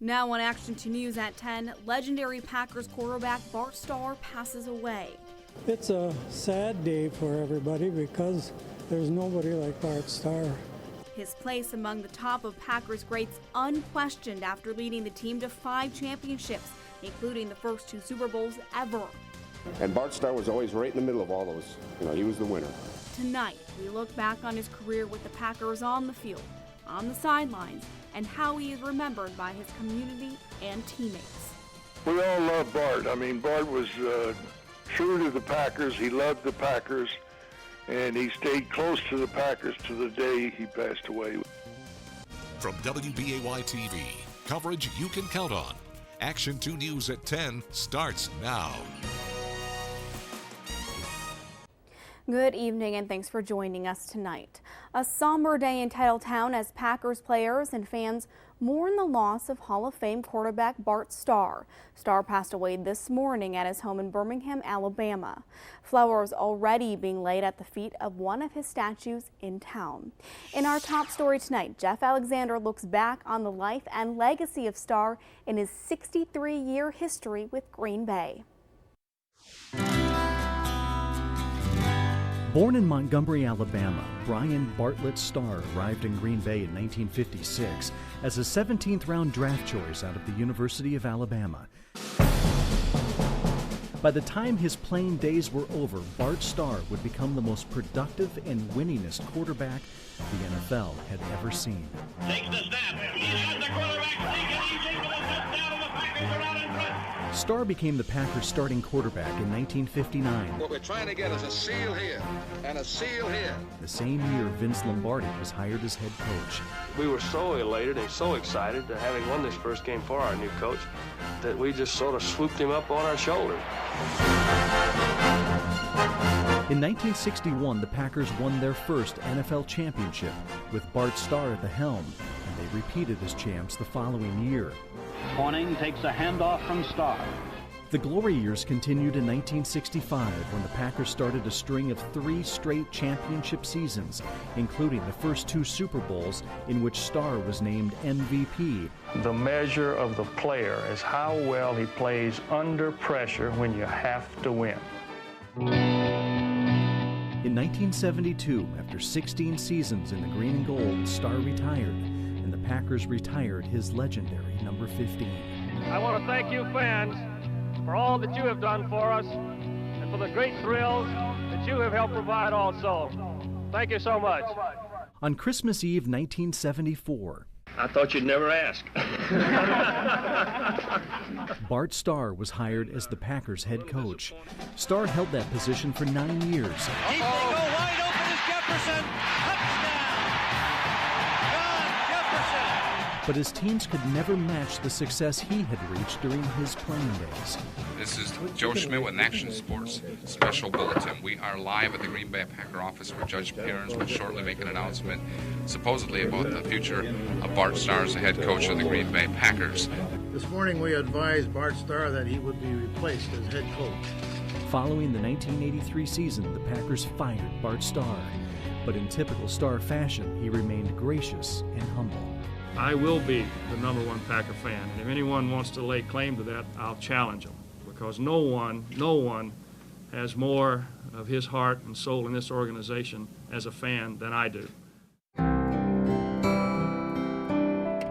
Now on Action 2 News at 10, legendary Packers quarterback Bart Starr passes away. It's a sad day for everybody because there's nobody like Bart Starr. His place among the top of Packers greats unquestioned after leading the team to 5 championships, including the first 2 Super Bowls ever. And Bart Starr was always right in the middle of all those. He was the winner. Tonight, we look back on his career with the Packers on the field, on the sidelines, and how he is remembered by his community and teammates. We all love Bart. Bart was true to the Packers. He loved the Packers, and he stayed close to the Packers to the day he passed away. From WBAY TV, coverage you can count on. Action 2 News at 10 starts now. Good evening and thanks for joining us tonight. A somber day in Titletown as Packers players and fans mourn the loss of Hall of Fame quarterback Bart Starr. Starr passed away this morning at his home in Birmingham, Alabama. Flowers already being laid at the feet of one of his statues in town. In our top story tonight, Jeff Alexander looks back on the life and legacy of Starr in his 63-year history with Green Bay. Born in Montgomery, Alabama, Brian Bartlett Starr arrived in Green Bay in 1956 as a 17th-round draft choice out of the University of Alabama. By the time his playing days were over, Bart Starr would become the most productive and winningest quarterback the NFL had ever seen. Takes the snap. He's got the quarterback sneak, and he's able to touch down, and the Packers are out in front. Starr became the Packers' starting quarterback in 1959. What we're trying to get is a seal here and a seal here. The same year, Vince Lombardi was hired as head coach. We were so elated and so excited that having won this first game for our new coach that we just sort of swooped him up on our shoulder. In 1961, the Packers won their first NFL championship with Bart Starr at the helm, and they repeated as champs the following year. Corning takes a handoff from Starr. The glory years continued in 1965 when the Packers started a string of 3 straight championship seasons, including the first 2 Super Bowls in which Starr was named MVP. The measure of the player is how well he plays under pressure when you have to win. In 1972, after 16 seasons in the green and gold, Starr retired, and the Packers retired his legendary number 15. I want to thank you fans for all that you have done for us and for the great thrills that you have helped provide also. Thank you so much. On Christmas Eve 1974, I thought you'd never ask. Bart Starr was hired as the Packers head coach. Starr held that position for 9 years. They go wide open as Jefferson. Touchdown! John Jefferson! But his teams could never match the success he had reached during his playing days. This is Joe Schmidt with Action Sports Special Bulletin. We are live at the Green Bay Packer office where Judge Perrins will shortly make an announcement supposedly about the future of Bart Starr as the head coach of the Green Bay Packers. This morning we advised Bart Starr that he would be replaced as head coach. Following the 1983 season, the Packers fired Bart Starr. But in typical Starr fashion, he remained gracious and humble. I will be the number 1 Packer fan, and if anyone wants to lay claim to that, I'll challenge them. Because no one has more of his heart and soul in this organization as a fan than I do.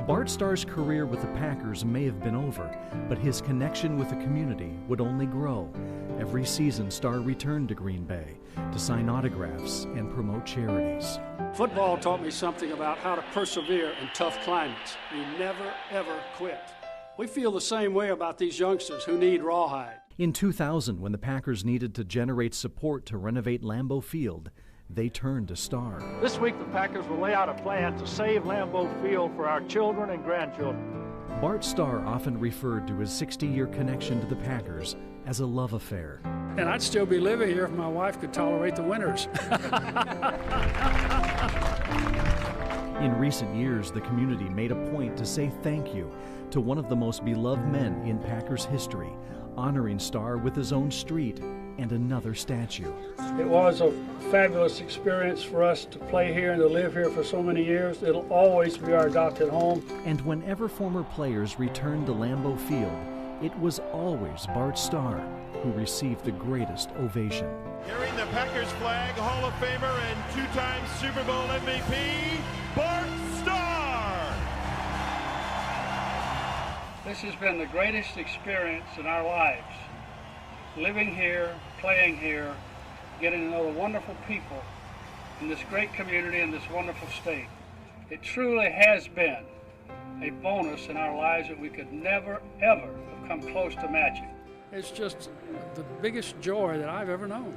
Bart Starr's career with the Packers may have been over, but his connection with the community would only grow. Every season, Starr returned to Green Bay to sign autographs and promote charities. Football taught me something about how to persevere in tough climates. You never, ever quit. We feel the same way about these youngsters who need rawhide. In 2000, when the Packers needed to generate support to renovate Lambeau Field, they turned to Starr. This week, the Packers will lay out a plan to save Lambeau Field for our children and grandchildren. Bart Starr often referred to his 60-year connection to the Packers as a love affair. And I'd still be living here if my wife could tolerate the winters. In recent years, the community made a point to say thank you to one of the most beloved men in Packers history, honoring Starr with his own street and another statue. It was a fabulous experience for us to play here and to live here for so many years. It'll always be our adopted home. And whenever former players returned to Lambeau Field, it was always Bart Starr who received the greatest ovation. Carrying the Packers flag, Hall of Famer and two-time Super Bowl MVP, Bart Starr. This has been the greatest experience in our lives. Living here, playing here, getting to know the wonderful people in this great community and this wonderful state. It truly has been a bonus in our lives that we could never, ever have come close to matching. It's just the biggest joy that I've ever known.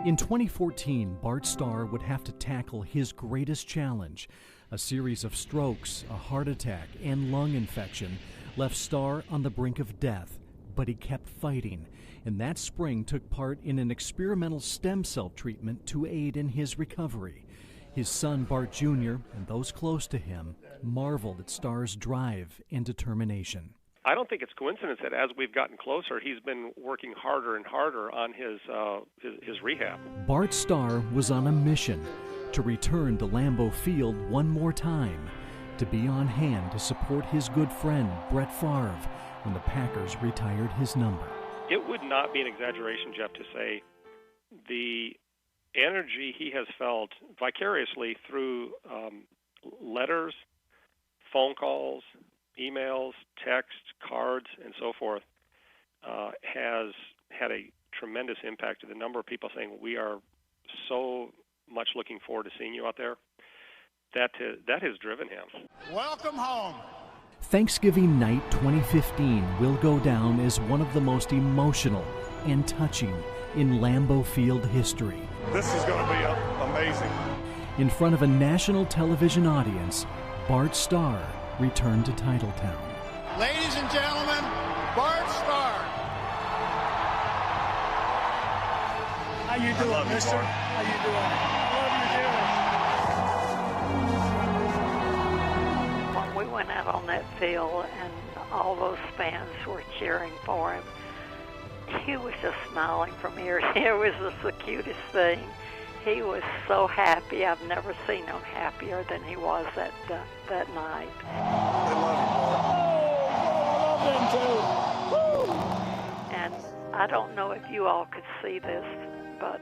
In 2014, Bart Starr would have to tackle his greatest challenge. A series of strokes, a heart attack, and lung infection left Starr on the brink of death. But he kept fighting, and that spring took part in an experimental stem cell treatment to aid in his recovery. His son, Bart Jr., and those close to him marveled at Starr's drive and determination. I don't think it's coincidence that as we've gotten closer, he's been working harder and harder on his rehab. Bart Starr was on a mission to return to Lambeau Field one more time, to be on hand to support his good friend, Brett Favre, when the Packers retired his number. It would not be an exaggeration, Jeff, to say the energy he has felt vicariously through letters, phone calls, emails, text, cards, and so forth has had a tremendous impact to the number of people saying, we are so much looking forward to seeing you out there. That has driven him. Welcome home. Thanksgiving night 2015 will go down as one of the most emotional and touching in Lambeau Field history. This is going to be amazing. In front of a national television audience, Bart Starr returned to Titletown. Ladies and gentlemen, Bart Starr. How you doing, mister? How you doing? I love you, We went out on that field and all those fans were cheering for him. He was just smiling from ear to ear. It was just the cutest thing. He was so happy. I've never seen him happier than he was that night. They love you, Bart. Oh, I love them too. Woo! And I don't know if you all could see this, but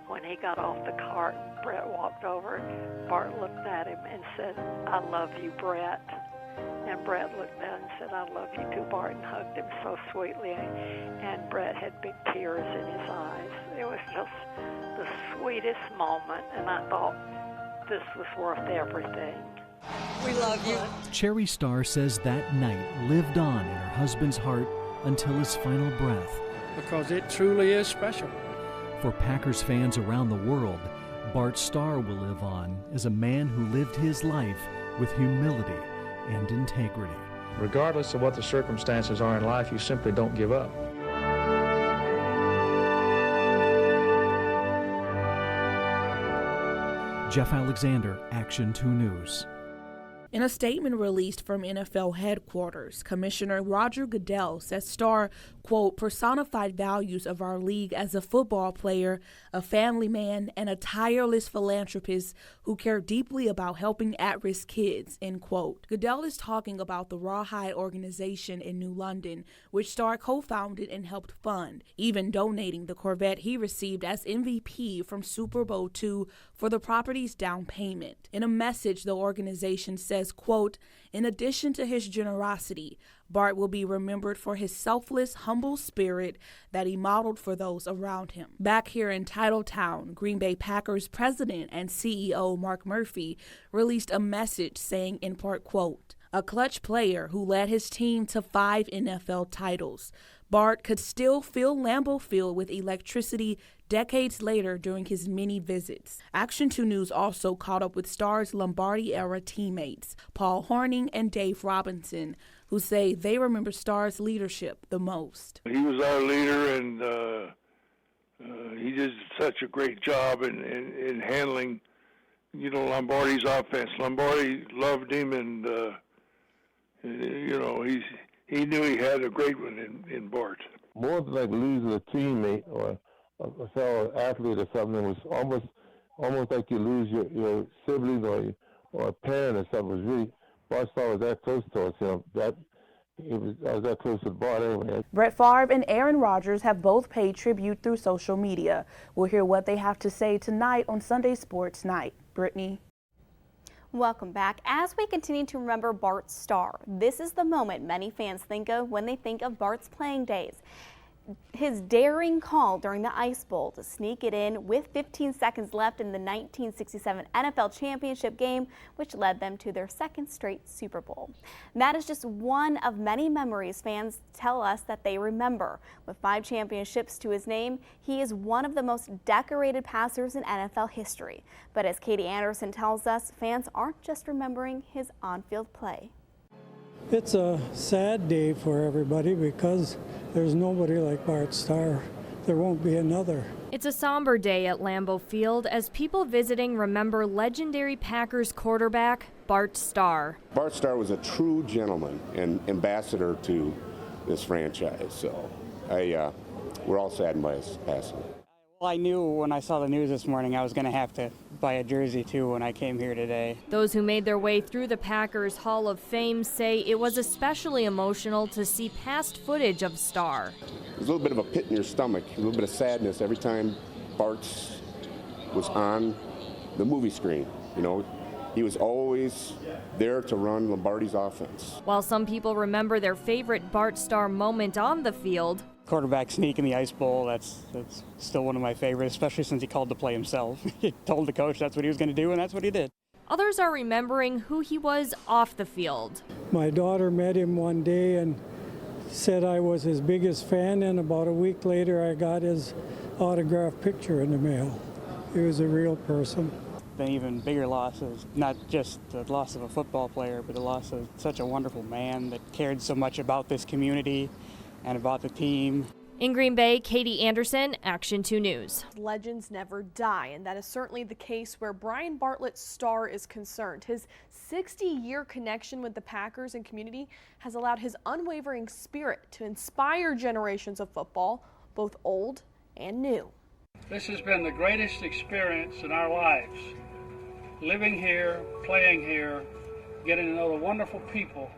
when he got off the cart, Brett walked over, Bart looked at him and said, "I love you, Brett." And Brett looked down and said, "I love you too, Bart," and hugged him so sweetly. And Brett had big tears in his eyes. It was just the sweetest moment, and I thought this was worth everything. We love you. Cherry Starr says that night lived on in her husband's heart until his final breath. Because it truly is special. For Packers fans around the world, Bart Starr will live on as a man who lived his life with humility and integrity. Regardless of what the circumstances are in life, you simply don't give up. Jeff Alexander, Action 2 News. In a statement released from NFL headquarters, Commissioner Roger Goodell says Starr, quote, personified values of our league as a football player, a family man, and a tireless philanthropist who cared deeply about helping at-risk kids, end quote. Goodell is talking about the Rawhide organization in New London, which Starr co-founded and helped fund, even donating the Corvette he received as MVP from Super Bowl II for the property's down payment. In a message, the organization says, quote, in addition to his generosity, Bart will be remembered for his selfless, humble spirit that he modeled for those around him. Back here in Titletown, Green Bay Packers president and CEO Mark Murphy released a message saying in part, quote, a clutch player who led his team to 5 NFL titles. Bart could still fill Lambeau Field with electricity decades later during his many visits. Action 2 News also caught up with Starr's Lombardi-era teammates, Paul Hornung and Dave Robinson, who say they remember Starr's leadership the most. He was our leader, and he did such a great job in handling Lombardi's offense. Lombardi loved him, and he knew he had a great one in Bart. More than like losing a teammate or a fellow athlete or something, it was almost like you lose your sibling or a parent or something. It was really, Bart Starr was that close to us, I was that close to Bart anyway. Brett Favre and Aaron Rodgers have both paid tribute through social media. We'll hear what they have to say tonight on Sunday Sports Night. Brittany. Welcome back. As we continue to remember Bart Starr, this is the moment many fans think of when they think of Bart's playing days. His daring call during the Ice Bowl to sneak it in with 15 seconds left in the 1967 NFL Championship game, which led them to their second straight Super Bowl. That is just one of many memories fans tell us that they remember. With 5 championships to his name, he is one of the most decorated passers in NFL history. But as Katie Anderson tells us, fans aren't just remembering his on-field play. It's a sad day for everybody because there's nobody like Bart Starr. There won't be another. It's a somber day at Lambeau Field as people visiting remember legendary Packers quarterback Bart Starr. Bart Starr was a true gentleman and ambassador to this franchise, so we're all saddened by his passing. Well, I knew when I saw the news this morning I was going to have to buy a jersey too when I came here today. Those who made their way through the Packers Hall of Fame say it was especially emotional to see past footage of Starr. There's a little bit of a pit in your stomach, a little bit of sadness every time Bart was on the movie screen. He was always there to run Lombardi's offense. While some people remember their favorite Bart Starr moment on the field, quarterback sneak in the Ice Bowl, that's still one of my favorites, especially since he called the play himself. He told the coach that's what he was going to do, and that's what he did. Others are remembering who he was off the field. My daughter met him one day and said I was his biggest fan, and about a week later I got his autographed picture in the mail. He was a real person. An even bigger loss is not just the loss of a football player, but the loss of such a wonderful man that cared so much about this community and about the team. In Green Bay, Katie Anderson, Action 2 News. Legends never die, and that is certainly the case where Brian Bartlett Starr is concerned. His 60-year connection with the Packers and community has allowed his unwavering spirit to inspire generations of football, both old and new. This has been the greatest experience in our lives. Living here, playing here, getting to know the wonderful people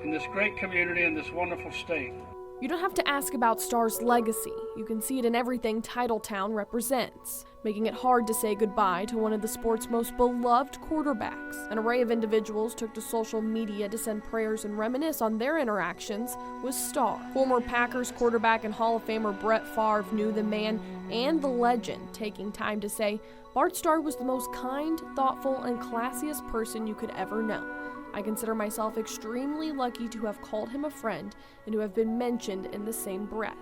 in this great community and this wonderful state. You don't have to ask about Starr's legacy. You can see it in everything Titletown represents, making it hard to say goodbye to one of the sport's most beloved quarterbacks. An array of individuals took to social media to send prayers and reminisce on their interactions with Starr. Former Packers quarterback and Hall of Famer Brett Favre knew the man and the legend, taking time to say, Bart Starr was the most kind, thoughtful, and classiest person you could ever know. I consider myself extremely lucky to have called him a friend and to have been mentioned in the same breath.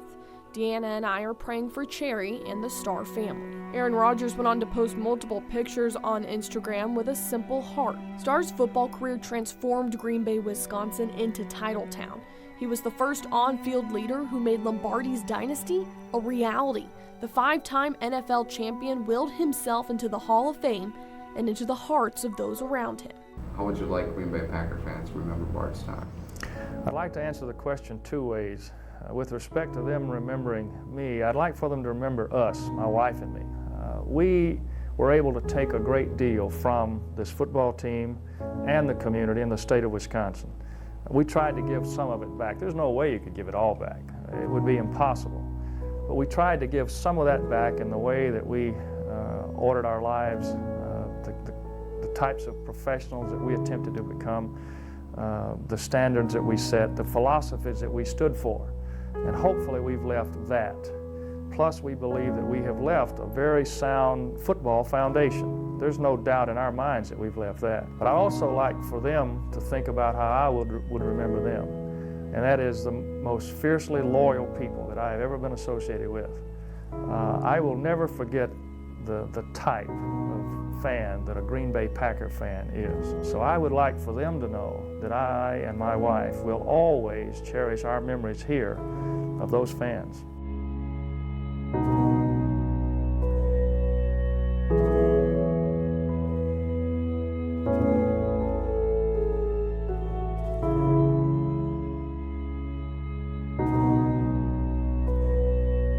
Deanna and I are praying for Cherry and the Starr family. Aaron Rodgers went on to post multiple pictures on Instagram with a simple heart. Starr's football career transformed Green Bay, Wisconsin into Titletown. He was the first on-field leader who made Lombardi's dynasty a reality. The 5-time NFL champion willed himself into the Hall of Fame and into the hearts of those around him. How would you like Green Bay Packer fans to remember Bart Starr? I'd like to answer the question 2 ways. With respect to them remembering me, I'd like for them to remember us, my wife and me. We were able to take a great deal from this football team and the community in the state of Wisconsin. We tried to give some of it back. There's no way you could give it all back. It would be impossible. But we tried to give some of that back in the way that we ordered our lives, the types of professionals that we attempted to become, the standards that we set, the philosophies that we stood for. And hopefully we've left that. Plus we believe that we have left a very sound football foundation. There's no doubt in our minds that we've left that. But I also like for them to think about how I would remember them. And that is the most fiercely loyal people that I have ever been associated with. I will never forget the type of fan that a Green Bay Packer fan is. So I would like for them to know that I and my wife will always cherish our memories here of those fans.